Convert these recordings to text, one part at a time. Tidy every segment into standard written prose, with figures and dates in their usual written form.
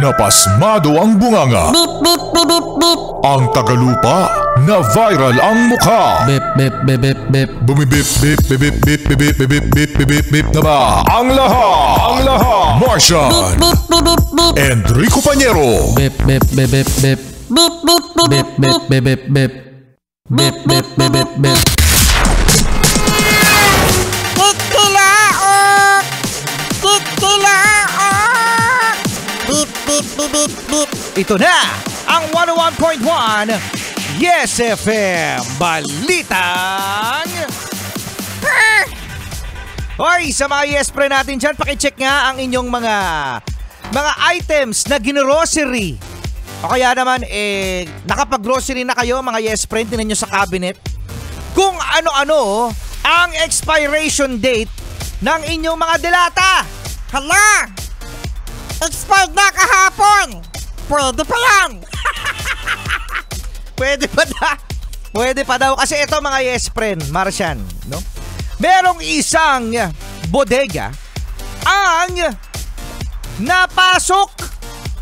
napasmado ang bunganga. Beep, beep, beep, beep, beep. Ang tagalupa, na viral ang mukha. Bip, bip, bip, bip, bip. Bumibip, bip, bip, bip, bip, bip, bip, bip, bip, bip, bip, bip na ba? Ang lahat, Martian, Beep, beep, beep, beep. Enrico Pañero, Bip, bip, bip, bip, bip. Beep, beep, beep, Bip, bip, bip, bip, bip. Bip, bip, bip, bip, bip. Kikilaok! Kikilaok! Beep, beep, beep, beep, beep. Ito na ang 101.1 Yes FM Balitang Hoy, sa mga Yes Pre natin dyan, pakicheck nga ang inyong mga items na ginerocery. O kaya naman, nakapag-grocery na kayo mga Yes Pre, tinan nyo sa cabinet kung ano-ano ang expiration date ng inyong mga delata. Hala! Expired na kahapon! Pwede pa yan! Pwede pa daw. Kasi ito mga Yes Friend, Martian, no? Merong isang bodega ang napasok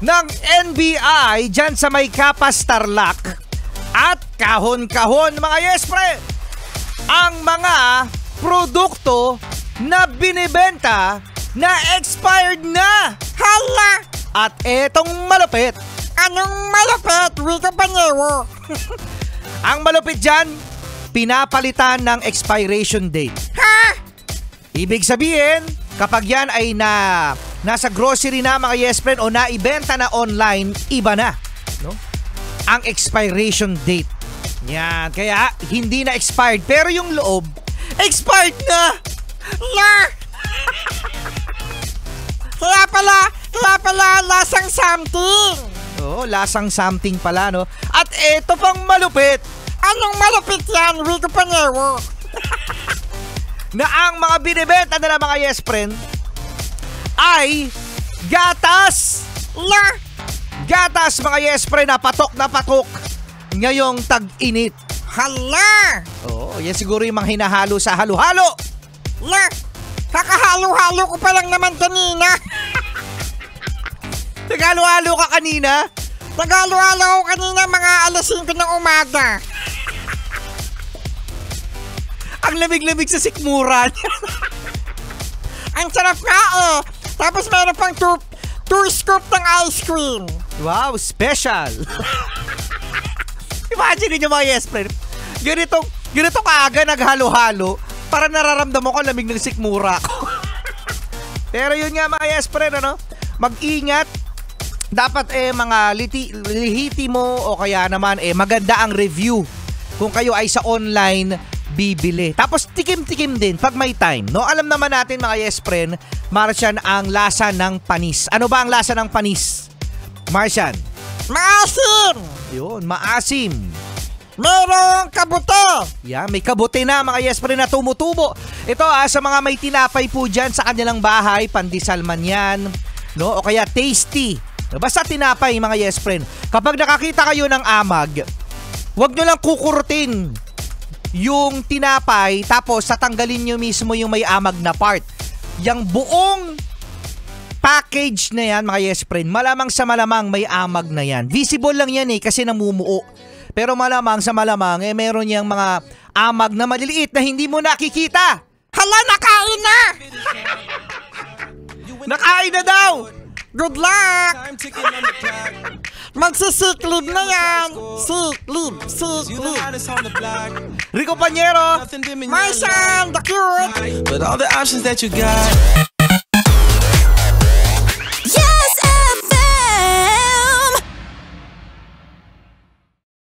ng NBI dyan sa may Kapas Tarlac at kahon-kahon mga Yes Friend ang mga produkto na binibenta na expired na. Hala! At etong malupit. Anong malupit, Rico Pañero? Ang malupit dyan, pinapalitan ng expiration date. Ha? Ibig sabihin, kapag yan ay nasa grocery na mga Yes Friend o naibenta na online, iba na, no? Ang expiration date. Yan, kaya hindi na expired. Pero yung loob, expired na! La! Kaya pala, lasang something. Oo, lasang something pala, no? At eto pang malupit. Anong malupit yan, Rico Pañero? Na ang mga binibenta nila mga Yes Friend ay gatas. La! Gatas mga Yes Friend na patok ngayong tag-init. Hala! Oo, yan siguro yung mga hinahalo sa halo-halo. La! Kakahalo-halo ko pa lang naman kanina. Nagalo-halo ka kanina? Nagalo-halo ko kanina mga alas 5 ng umaga. Ang lamig-lamig sa sikmura. Ang sarap nga eh. Tapos meron pang 2 scoop ng ice cream. Wow, special. Imagine niyo mga Yes Friend. Ganito kaaga naghalo-halo para nararamdaman ko lamig ng sikmura ko. Pero yun nga mga Yes Friend, ano? Mag-ingat. Dapat mga lihiti mo o kaya naman maganda ang review kung kayo ay sa online bibili. Tapos tikim-tikim din pag may time, no? Alam naman natin mga Yes Friend, Martian, ang lasa ng panis. Ano ba ang lasa ng panis, Martian? Maasim! Yun, maasim. Merong kabute. Yeah, may kabute na mga Yes Friend na tumutubo. Ito sa mga may tinapay po dyan sa kanilang bahay, pandesal man yan, no? O kaya tasty. Basta tinapay mga Yes Friend. Kapag nakakita kayo ng amag, huwag nyo lang kukurtin yung tinapay tapos tatanggalin nyo mismo yung may amag na part. Yung buong package na yan mga Yes Friend, malamang sa malamang may amag na yan. Visible lang yan kasi namumuo. Pero malamang sa malamang meron yung mga amag na maliliit na hindi mo nakikita. Hala, nakain na! Nakain na daw! Good luck! Magsisiklib na yan! Siklib! Rico Pañero! Martian, the cute! But all the options that you got